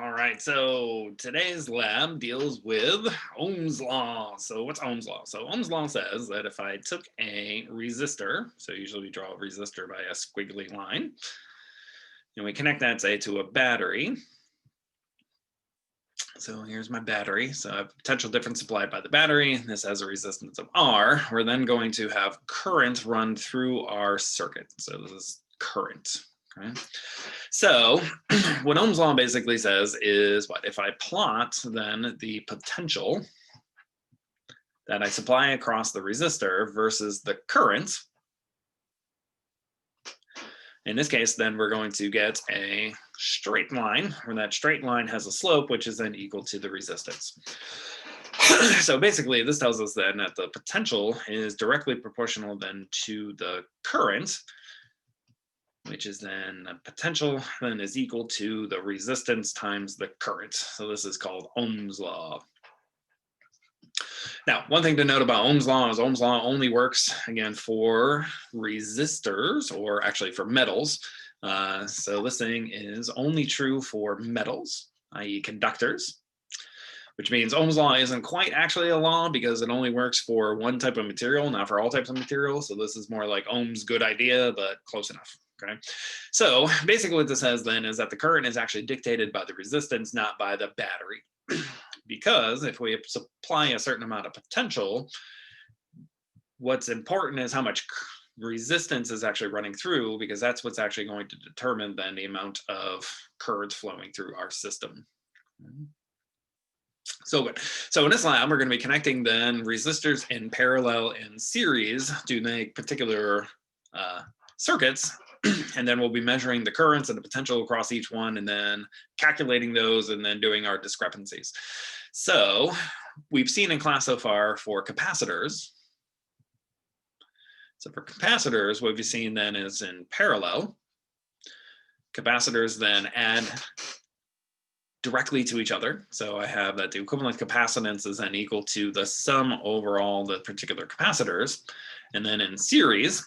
All right, so today's lab deals with Ohm's law. So what's Ohm's law? So Ohm's law says that if I took a resistor, so usually we draw a resistor by a squiggly line, and we connect that, say, to a battery. So here's my battery. So I have potential difference supplied by the battery. This has a resistance of R. We're then going to have current run through our circuit. So this is current. Okay. So what Ohm's law basically says is what? If I plot then the potential that I supply across the resistor versus the current, in this case, then we're going to get a straight line, where that straight line has a slope, which is then equal to the resistance. So basically, this tells us then that the potential is directly proportional then to the current, which is then a potential then is equal to the resistance times the current. So this is called Ohm's law. Now, one thing to note about Ohm's law is Ohm's law only works, again, for resistors, or actually for metals. So this thing is only true for metals, i.e. conductors, which means Ohm's law isn't quite actually a law because it only works for one type of material, not for all types of material. So this is more like Ohm's good idea, but close enough. Okay. So basically what this says then is that the current is actually dictated by the resistance, not by the battery. Because if we supply a certain amount of potential, what's important is how much resistance is actually running through, because that's what's actually going to determine then the amount of current flowing through our system. So good. So in this lab, we're going to be connecting then resistors in parallel and series to make particular circuits. And then we'll be measuring the currents and the potential across each one, and then calculating those, and then doing our discrepancies. So we've seen in class so far for capacitors. So for capacitors, what we've seen then is in parallel. Capacitors then add directly to each other. So I have that the equivalent capacitance is then equal to the sum over all the particular capacitors. And then in series,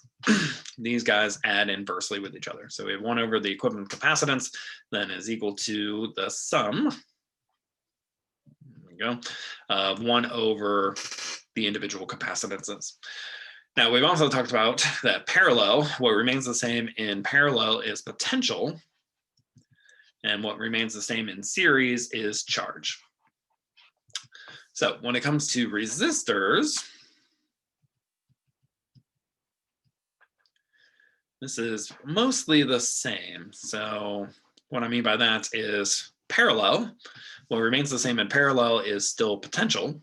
these guys add inversely with each other. So we have 1 over the equivalent capacitance, then is equal to the sum, there we go, of 1 over the individual capacitances. Now we've also talked about that parallel, what remains the same in parallel is potential, and what remains the same in series is charge. So when it comes to resistors, this is mostly the same. So what I mean by that is parallel. What remains the same in parallel is still potential.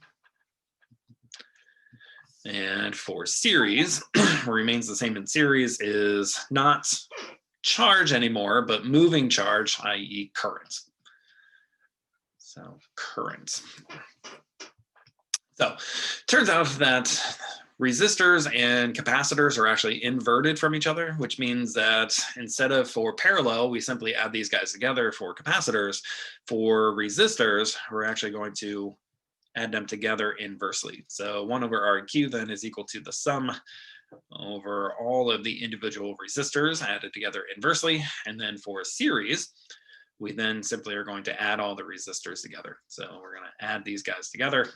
And for series, what remains the same in series is not charge anymore, but moving charge, i.e. current. So current. So turns out that resistors and capacitors are actually inverted from each other, which means that instead of for parallel, we simply add these guys together for capacitors. For resistors, we're actually going to add them together inversely. So 1 over RQ then is equal to the sum over all of the individual resistors added together inversely. And then for series, we then simply are going to add all the resistors together. So we're going to add these guys together.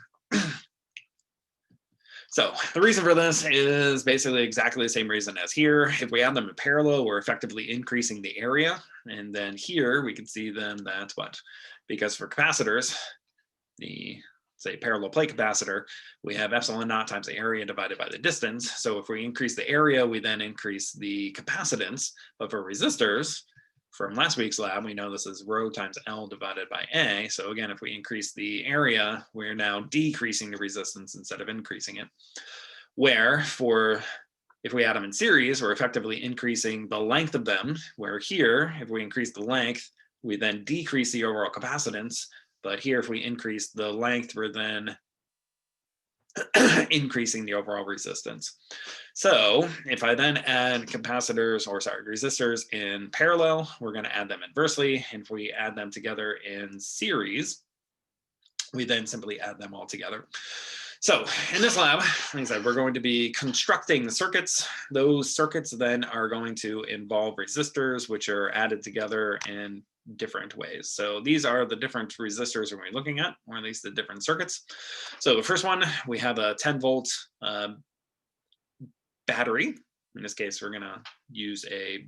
So the reason for this is basically exactly the same reason as here. If we add them in parallel, we're effectively increasing the area. And then here we can see then that what? Because for capacitors, the say parallel plate capacitor, we have epsilon naught times the area divided by the distance. So if we increase the area, we then increase the capacitance. But for resistors, from last week's lab, we know this is rho times L divided by A. So again, if we increase the area, we're now decreasing the resistance instead of increasing it. Where for, if we add them in series, we're effectively increasing the length of them, where here, if we increase the length, we then decrease the overall capacitance. But here, if we increase the length, we're then increasing the overall resistance. So if I then add capacitors, or sorry, resistors in parallel, we're going to add them inversely. And if we add them together in series, we then simply add them all together. So in this lab, like I said, we're going to be constructing the circuits. Those circuits then are going to involve resistors, which are added together in different ways. So these are the different resistors we're looking at, or at least the different circuits. So the first one, we have a 10-volt battery. In this case, we're going to use a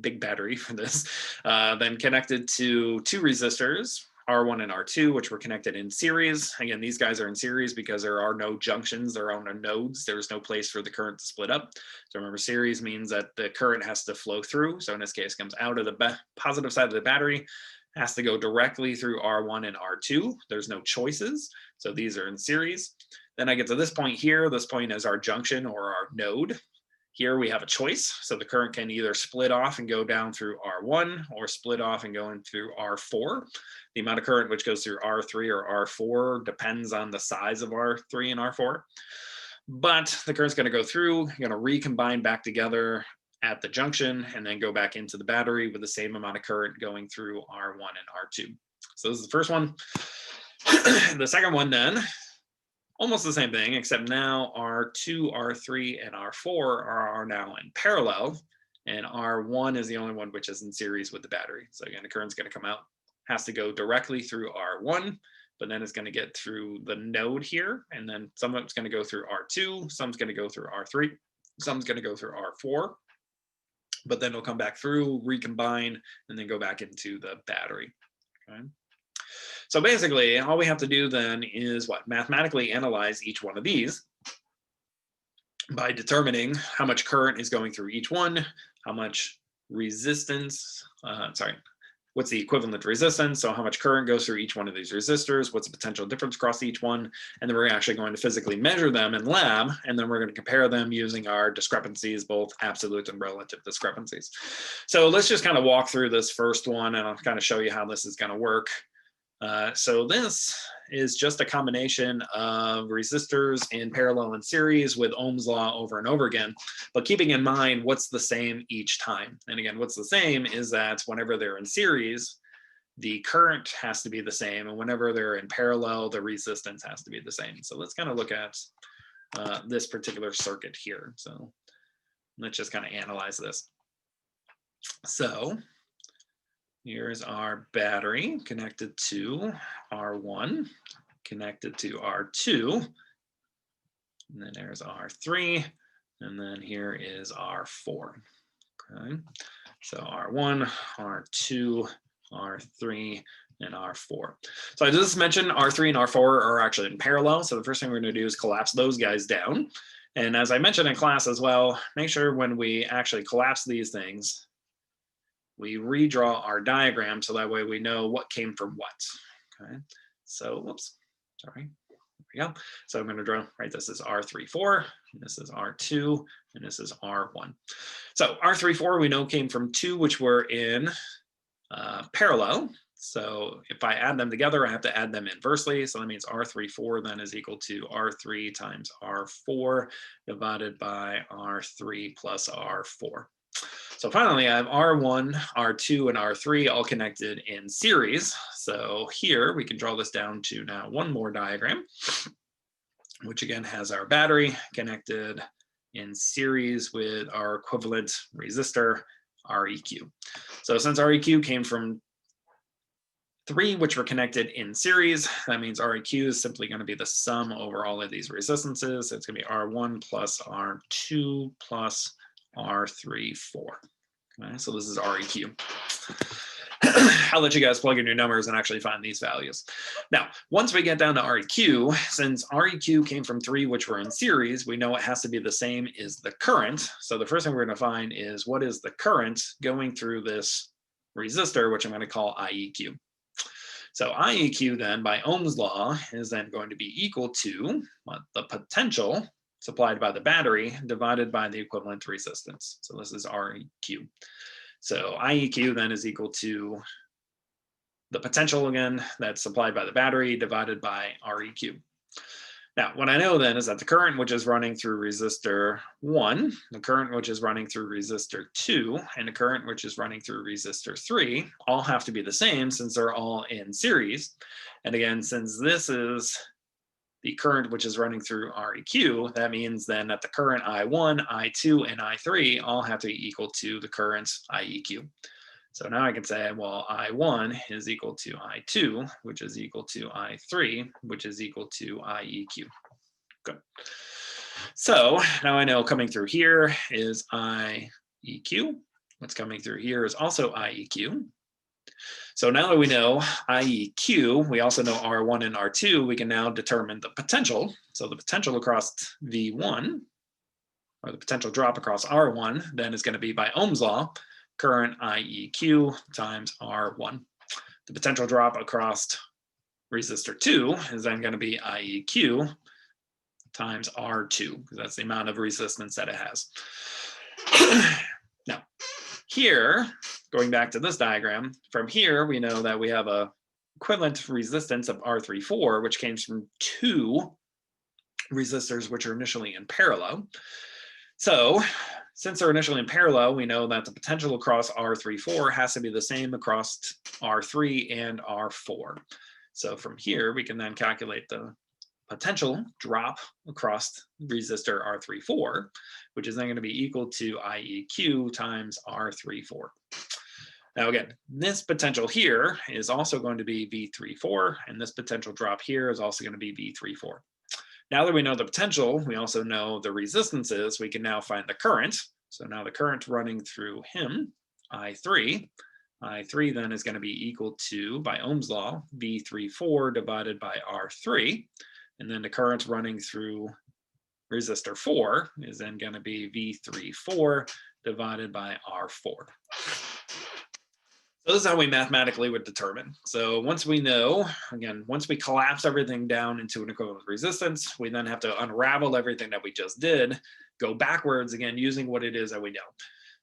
big battery for this. Then connected to two resistors, R1 and R2, which were connected in series. Again, these guys are in series because there are no junctions, there are no nodes. There's no place for the current to split up. So remember, series means that the current has to flow through. So in this case, comes out of the positive side of the battery, has to go directly through R1 and R2. There's no choices. So these are in series. Then I get to this point here. This point is our junction or our node. Here we have a choice. So the current can either split off and go down through R1 or split off and go in through R4. The amount of current which goes through R3 or R4 depends on the size of R3 and R4. But the current's going to go through, going to recombine back together at the junction and then go back into the battery with the same amount of current going through R1 and R2. So this is the first one. The second one then, almost the same thing, except now R2, R3, and R4 are now in parallel, and R1 is the only one which is in series with the battery. So again, the current's going to come out, has to go directly through R1, but then it's going to get through the node here, and then some of it's going to go through R2, some's going to go through R3, some's going to go through R4, but then it'll come back through, recombine, and then go back into the battery. Okay. So basically, all we have to do then is what? Mathematically analyze each one of these by determining how much current is going through each one, how much resistance, what's the equivalent resistance, so how much current goes through each one of these resistors, what's the potential difference across each one, and then we're actually going to physically measure them in lab, and then we're going to compare them using our discrepancies, both absolute and relative discrepancies. So let's just kind of walk through this first one, and I'll kind of show you how this is going to work. So this is just a combination of resistors in parallel and series with Ohm's law over and over again, but keeping in mind what's the same each time. And again, what's the same is that whenever they're in series, the current has to be the same, and whenever they're in parallel, the resistance has to be the same. So let's kind of look at this particular circuit here. So let's just kind of analyze this. So here's our battery connected to R1, connected to R2, and then there's R3, and then here is R4. Okay, so R1, R2, R3, and R4. So I just mentioned R3 and R4 are actually in parallel. So the first thing we're going to do is collapse those guys down. And as I mentioned in class as well, make sure when we actually collapse these things, we redraw our diagram so that way we know what came from what. Okay, so whoops, sorry. There we go. So I'm going to draw, right, this is R34, this is R2, and this is R1. So R34 we know came from two which were in parallel. So if I add them together, I have to add them inversely. So that means R34 then is equal to R3 times R4 divided by R3 plus R4. So finally, I have R1, R2, and R3 all connected in series. So here we can draw this down to now one more diagram, which again has our battery connected in series with our equivalent resistor, REQ. So since REQ came from three, which were connected in series, that means REQ is simply going to be the sum over all of these resistances. It's going to be R1 plus R2 plus R3, 4. Okay, so this is REQ. I'll let you guys plug in your numbers and actually find these values. Now, once we get down to REQ, since REQ came from three which were in series, we know it has to be the same as the current. So the first thing we're going to find is what is the current going through this resistor, which I'm going to call IEQ. So IEQ then, by Ohm's law, is then going to be equal to what, the potential supplied by the battery divided by the equivalent resistance. So this is REQ. So IEQ then is equal to the potential again that's supplied by the battery divided by REQ. Now, what I know then is that the current which is running through resistor 1, the current which is running through resistor 2, and the current which is running through resistor 3 all have to be the same since they're all in series. And again, since this is the current which is running through REQ, that means then that the current I1, I2, and I3 all have to be equal to the current IEQ. So now I can say, well, I1 is equal to I2, which is equal to I3, which is equal to IEQ. Good. So now I know coming through here is IEQ. What's coming through here is also IEQ. So now that we know IEQ, we also know R1 and R2, we can now determine the potential. So the potential across V1, or the potential drop across R1, then is going to be by Ohm's law, current IEQ times R1. The potential drop across resistor 2 is then going to be IEQ times R2, because that's the amount of resistance that it has. Now, here, going back to this diagram, from here we know that we have a equivalent resistance of R34, which came from two resistors which are initially in parallel. So since they're initially in parallel, we know that the potential across R34 has to be the same across R3 and R4. So from here, we can then calculate the potential drop across resistor R34, which is then going to be equal to IEQ times R34. Now again, this potential here is also going to be V34, and this potential drop here is also going to be V34. Now that we know the potential, we also know the resistances, we can now find the current. So now the current running through him, I3 then is going to be equal to, by Ohm's law, V34 divided by R3. And then the current running through resistor 4 is then going to be V34 divided by R4. So this is how we mathematically would determine. So once we know, again, once we collapse everything down into an equivalent resistance, we then have to unravel everything that we just did, go backwards again, using what it is that we know.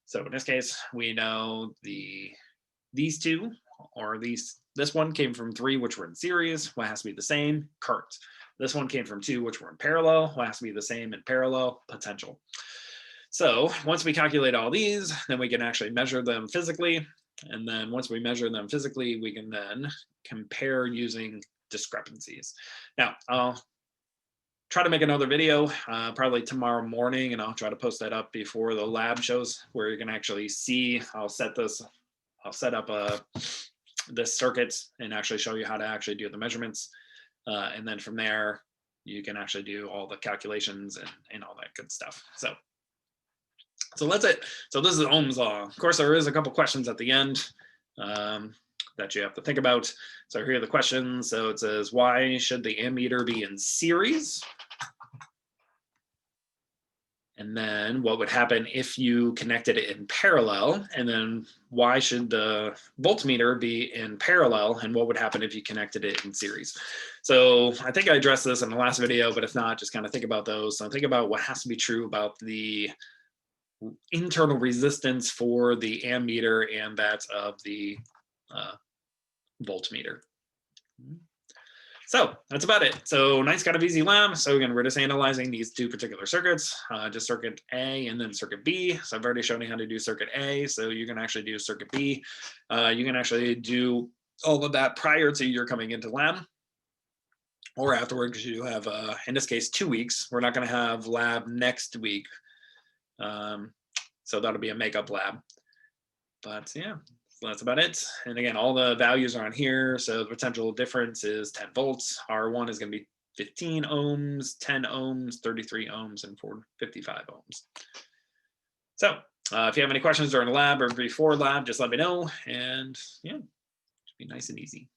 So in this case, we know these two, or this one came from 3, which were in series, what has to be the same, current. This one came from 2, which were in parallel, what has to be the same in parallel, potential. So once we calculate all these, then we can actually measure them physically. And then once we measure them physically, we can then compare using discrepancies. Now, I'll try to make another video probably tomorrow morning, and I'll try to post that up before the lab shows, where you can actually see. I'll set up this circuit and actually show you how to actually do the measurements. And then from there, you can actually do all the calculations and all that good stuff. So that's it. So this is Ohm's law. Of course, there is a couple questions at the end that you have to think about. So here are the questions. So it says, why should the ammeter be in series? And then what would happen if you connected it in parallel? And then why should the voltmeter be in parallel? And what would happen if you connected it in series? So I think I addressed this in the last video, but if not, just kind of think about those. So think about what has to be true about the internal resistance for the ammeter and that of the voltmeter. So that's about it. So nice kind of easy lab. So again, we're just analyzing these two particular circuits, just circuit A and then circuit B. So I've already shown you how to do circuit A. So you can actually do circuit B. You can actually do all of that prior to your coming into lab or afterwards. You have, in this case, 2 weeks. We're not going to have lab next week. So that'll be a makeup lab. But yeah, so that's about it. And again, all the values are on here. So the potential difference is 10 volts. R1 is going to be 15 ohms, 10 ohms, 33 ohms, and 55 ohms. So if you have any questions during the lab or before lab, just let me know. And yeah, it should be nice and easy.